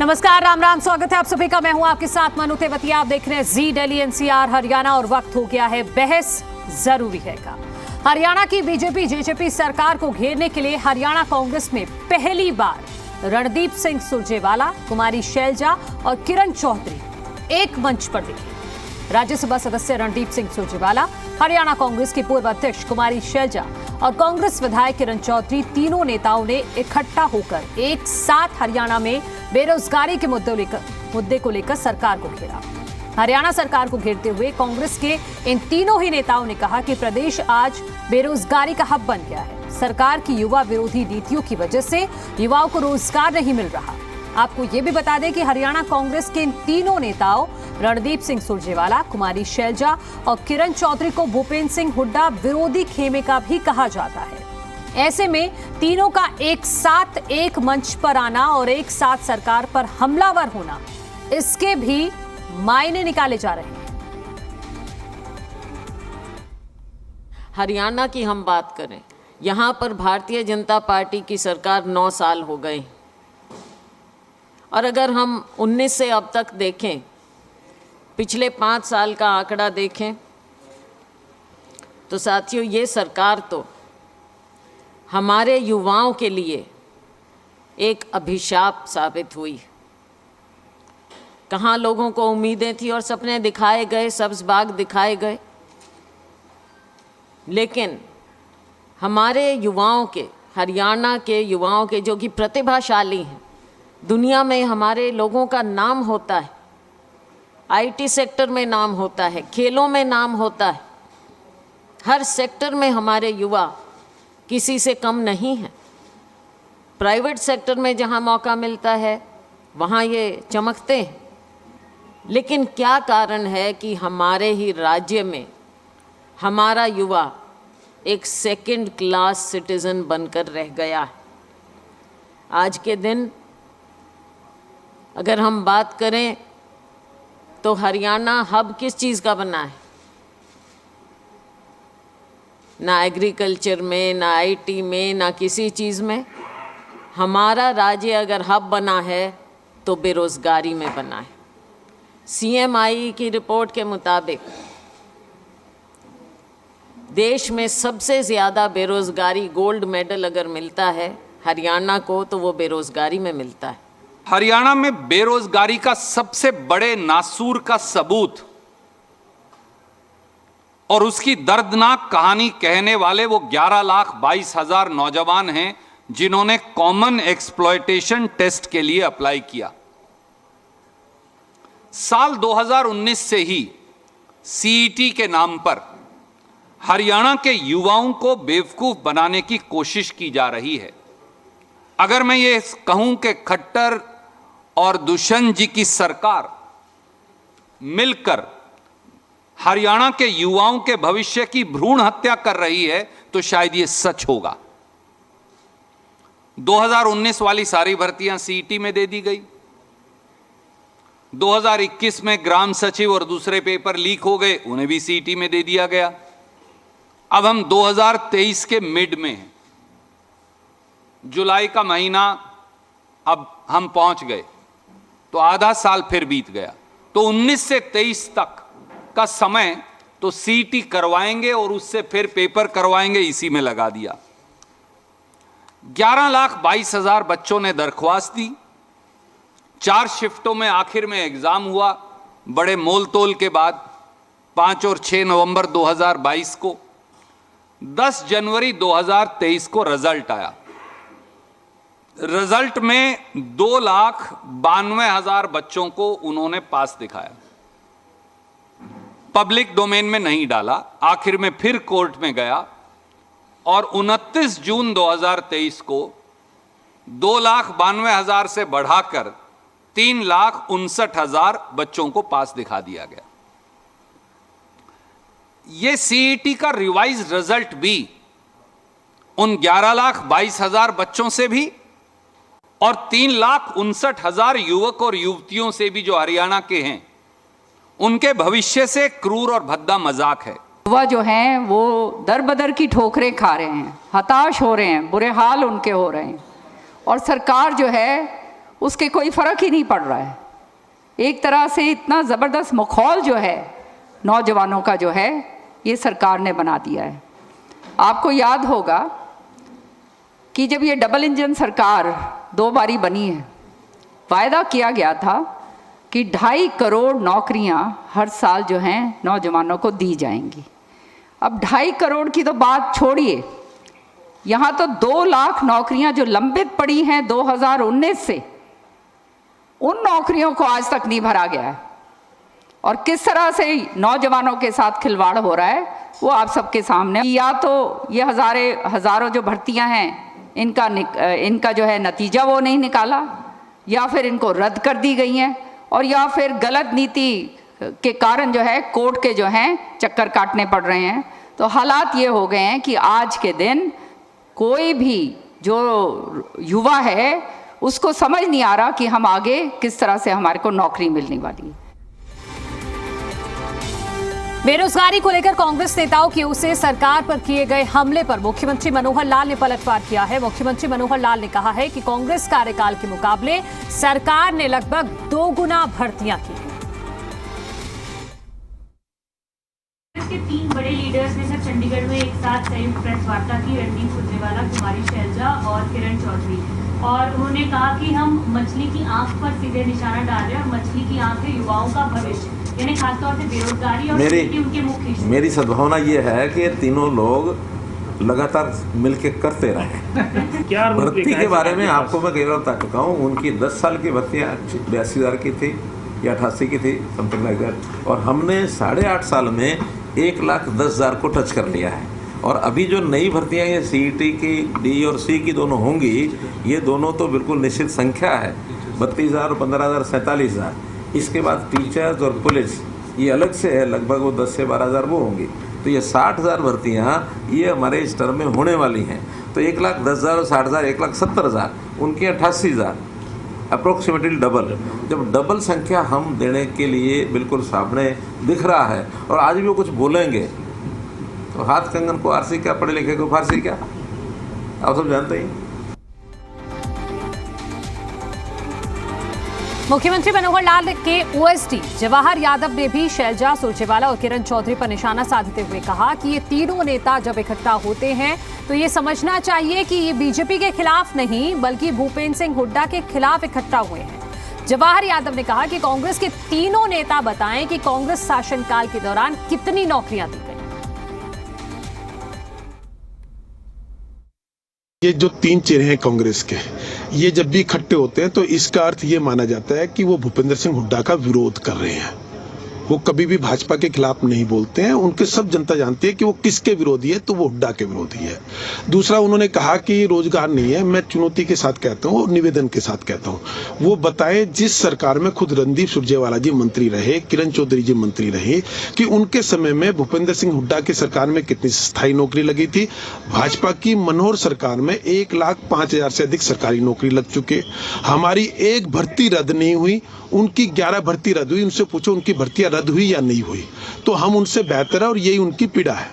नमस्कार, राम राम, स्वागत है आप सभी का। मैं हूं आपके साथ मनु तेवतिया। आप देख रहे हैं जी दिल्ली एनसीआर हरियाणा और वक्त हो गया है बहस जरूरी है का। हरियाणा की बीजेपी जेजेपी सरकार को घेरने के लिए हरियाणा कांग्रेस में पहली बार रणदीप सिंह सुरजेवाला, कुमारी शैलजा और किरण चौधरी एक मंच पर दिखे। राज्यसभा सदस्य रणदीप सिंह सुरजेवाला, हरियाणा कांग्रेस की पूर्व अध्यक्ष कुमारी शैलजा और कांग्रेस विधायक किरण चौधरी, तीनों नेताओं ने इकट्ठा होकर एक साथ हरियाणा में बेरोजगारी के मुद्दे को लेकर सरकार को घेरा। हरियाणा सरकार को घेरते हुए कांग्रेस के इन तीनों ही नेताओं ने कहा कि प्रदेश आज बेरोजगारी का हब बन गया है। सरकार की युवा विरोधी नीतियों की वजह से युवाओं को रोजगार नहीं मिल रहा। आपको ये भी बता दें कि हरियाणा कांग्रेस के इन तीनों नेताओं रणदीप सिंह सुरजेवाला, कुमारी शैलजा और किरण चौधरी को भूपेंद्र सिंह हुड्डा विरोधी खेमे का भी कहा जाता है। ऐसे में तीनों का एक साथ एक मंच पर आना और एक साथ सरकार पर हमलावर होना, इसके भी मायने निकाले जा रहे हैं। हरियाणा की हम बात करें, यहाँ पर भारतीय जनता पार्टी की सरकार 9 साल हो गए और अगर हम 19 से अब तक देखें, पिछले 5 साल का आंकड़ा देखें तो साथियों, ये सरकार तो हमारे युवाओं के लिए एक अभिशाप साबित हुई। कहाँ लोगों को उम्मीदें थी और सपने दिखाए गए, सब्ज बाग दिखाए गए, लेकिन हमारे युवाओं के, हरियाणा के युवाओं के जो कि प्रतिभाशाली हैं, दुनिया में हमारे लोगों का नाम होता है, आईटी सेक्टर में नाम होता है, खेलों में नाम होता है, हर सेक्टर में हमारे युवा किसी से कम नहीं है। प्राइवेट सेक्टर में जहां मौका मिलता है वहां ये चमकते हैं, लेकिन क्या कारण है कि हमारे ही राज्य में हमारा युवा एक सेकंड क्लास सिटीजन बनकर रह गया है। आज के दिन अगर हम बात करें तो हरियाणा हब किस चीज़ का बना है? ना एग्रीकल्चर में, ना आईटी में, ना किसी चीज़ में। हमारा राज्य अगर हब बना है तो बेरोज़गारी में बना है। सीएमआई की रिपोर्ट के मुताबिक देश में सबसे ज़्यादा बेरोज़गारी, गोल्ड मेडल अगर मिलता है हरियाणा को, तो वो बेरोज़गारी में मिलता है। हरियाणा में बेरोजगारी का सबसे बड़े नासूर का सबूत और उसकी दर्दनाक कहानी कहने वाले वो 11,22,000 नौजवान हैं जिन्होंने कॉमन एक्सप्लॉयटेशन टेस्ट के लिए अप्लाई किया। साल 2019 से ही सीईटी के नाम पर हरियाणा के युवाओं को बेवकूफ बनाने की कोशिश की जा रही है। अगर मैं ये कहूं कि खट्टर और दुष्यंत जी की सरकार मिलकर हरियाणा के युवाओं के भविष्य की भ्रूण हत्या कर रही है तो शायद ये सच होगा। 2019 वाली सारी भर्तियां सीईटी में दे दी गई। 2021 में ग्राम सचिव और दूसरे पेपर लीक हो गए, उन्हें भी सीईटी में दे दिया गया। अब हम 2023 के मिड में हैं, जुलाई का महीना अब हम पहुंच गए, तो आधा साल फिर बीत गया। तो 19 से 23 तक का समय तो सीईटी करवाएंगे और उससे फिर पेपर करवाएंगे, इसी में लगा दिया। 11,22,000 बच्चों ने दरख्वास्त दी। 4 शिफ्टों में आखिर में एग्जाम हुआ, बड़े मोल तोल के बाद 5 और 6 नवंबर 2022 को। 10 जनवरी 2023 को रिजल्ट आया। रिजल्ट में 2,92,000 बच्चों को उन्होंने पास दिखाया। पब्लिक डोमेन में नहीं डाला, आखिर में फिर कोर्ट में गया और 29 जून 2023 को 2,92,000 से बढ़ाकर 3,59,000 बच्चों को पास दिखा दिया गया। यह सीईटी का रिवाइज रिजल्ट भी उन 11,22,000 बच्चों से भी और 3,59,000 युवक और युवतियों से भी जो हरियाणा के हैं, उनके भविष्य से क्रूर और भद्दा मजाक है। युवा जो हैं वो दर बदर की ठोकरें खा रहे हैं, हताश हो रहे हैं, बुरे हाल उनके हो रहे हैं और सरकार जो है उसके कोई फर्क ही नहीं पड़ रहा है। एक तरह से इतना ज़बरदस्त माहौल जो है नौजवानों का जो है ये सरकार ने बना दिया है। आपको याद होगा कि जब ये डबल इंजन सरकार 2 बारी बनी है, वायदा किया गया था कि 2.5 करोड़ नौकरियां हर साल जो हैं नौजवानों को दी जाएंगी। अब 2.5 करोड़ की तो बात छोड़िए, यहाँ तो 2 लाख नौकरियां जो लंबित पड़ी हैं 2019 से, उन नौकरियों को आज तक नहीं भरा गया है। और किस तरह से नौजवानों के साथ खिलवाड़ हो रहा है वो आप सबके सामने। या तो ये हज़ारों जो भर्तियां हैं इनका जो है नतीजा वो नहीं निकाला, या फिर इनको रद्द कर दी गई हैं, और या फिर गलत नीति के कारण जो है कोर्ट के जो हैं चक्कर काटने पड़ रहे हैं। तो हालात ये हो गए हैं कि आज के दिन कोई भी जो युवा है उसको समझ नहीं आ रहा कि हम आगे किस तरह से हमारे को नौकरी मिलने वाली है। बेरोजगारी को लेकर कांग्रेस नेताओं की ओर से सरकार पर किए गए हमले पर मुख्यमंत्री मनोहर लाल ने पलटवार किया है। मुख्यमंत्री मनोहर लाल ने कहा है कि कांग्रेस कार्यकाल के मुकाबले सरकार ने लगभग 2 गुना भर्तियां की। के 3 बड़े लीडर्स ने सर चंडीगढ़ में एक साथ संयुक्त प्रेस वार्ता की। रणदीप सुरजेवाला, कुमारी शैलजा और किरण चौधरी, और उन्होंने कहा कि हम मछली की आंख पर सीधे निशाना डाल रहे हैं और मछली की आंख है युवाओं का भविष्य, यानी खासतौर से बेरोजगारी और उनके मुख्य इश्यू। मेरी सद्भावना ये है कि तीनों लोग लगातार मिलकर करते रहे। भर्ती के बारे में आपको मैं कई बार बता चुका हूँ, उनकी 10 साल की भर्तियाँ 82,000 की थी या 88 की थी, समथिंग लाइक दैट, और हमने 8.5 साल में 1,10,000 को टच कर लिया है। और अभी जो नई भर्तियां ये सीईटी की डी और सी की दोनों होंगी, ये दोनों तो बिल्कुल निश्चित संख्या है, 32,000 और 15,000, 47,000। इसके बाद टीचर्स और पुलिस ये अलग से है, लगभग वो 10 से 12,000 वो होंगी। तो ये 60,000 भर्तियां ये हमारे इस टर्म में होने वाली हैं। तो 1,10,000 और 60,000, 1,70,000, उनकी 88,000, अप्रोक्सीमेटली डबल। जब डबल संख्या हम देने के लिए बिल्कुल सामने दिख रहा है, और आज भी वो कुछ बोलेंगे तो हाथ कंगन को आरसी क्या, पढ़े लिखे को फारसी क्या, आप सब जानते ही। मुख्यमंत्री मनोहर लाल के ओएसडी जवाहर यादव ने भी शैलजा सुरजेवाला और किरण चौधरी पर निशाना साधते हुए कहा कि ये तीनों नेता जब इकट्ठा होते हैं तो ये समझना चाहिए कि ये बीजेपी के खिलाफ नहीं बल्कि भूपेंद्र सिंह हुड्डा के खिलाफ इकट्ठा हुए हैं। जवाहर यादव ने कहा कि कांग्रेस के तीनों नेता बताएं कि कांग्रेस शासनकाल के दौरान कितनी नौकरियां दी गई। ये जो 3 चेहरे हैं कांग्रेस के, ये जब भी इकट्ठे होते हैं तो इसका अर्थ ये माना जाता है कि वो भूपेंद्र सिंह हुड्डा का विरोध कर रहे हैं। वो कभी भी भाजपा के खिलाफ नहीं बोलते हैं, उनके सब जनता जानती है कि वो किसके विरोधी है, तो वो हुड्डा के विरोधी है। दूसरा, उन्होंने कहा कि रोजगार नहीं है। मैं चुनौती के साथ कहता हूँ और निवेदन के साथ कहता हूँ, वो बताएं जिस सरकार में खुद रणदीप सुरजेवाला जी मंत्री रहे, किरण चौधरी जी मंत्री रहे, कि उनके समय में भूपेंद्र सिंह हुड्डा की सरकार में कितनी स्थायी नौकरी लगी थी। भाजपा की मनोहर सरकार में 1,05,000 से अधिक सरकारी नौकरी लग चुके। हमारी एक भर्ती रद्द नहीं हुई, उनकी 11 भर्ती रद्द हुई। उनसे पूछो उनकी भर्तियां रद्द हुई या नहीं हुई, तो हम उनसे बेहतर है और यही उनकी पीड़ा है।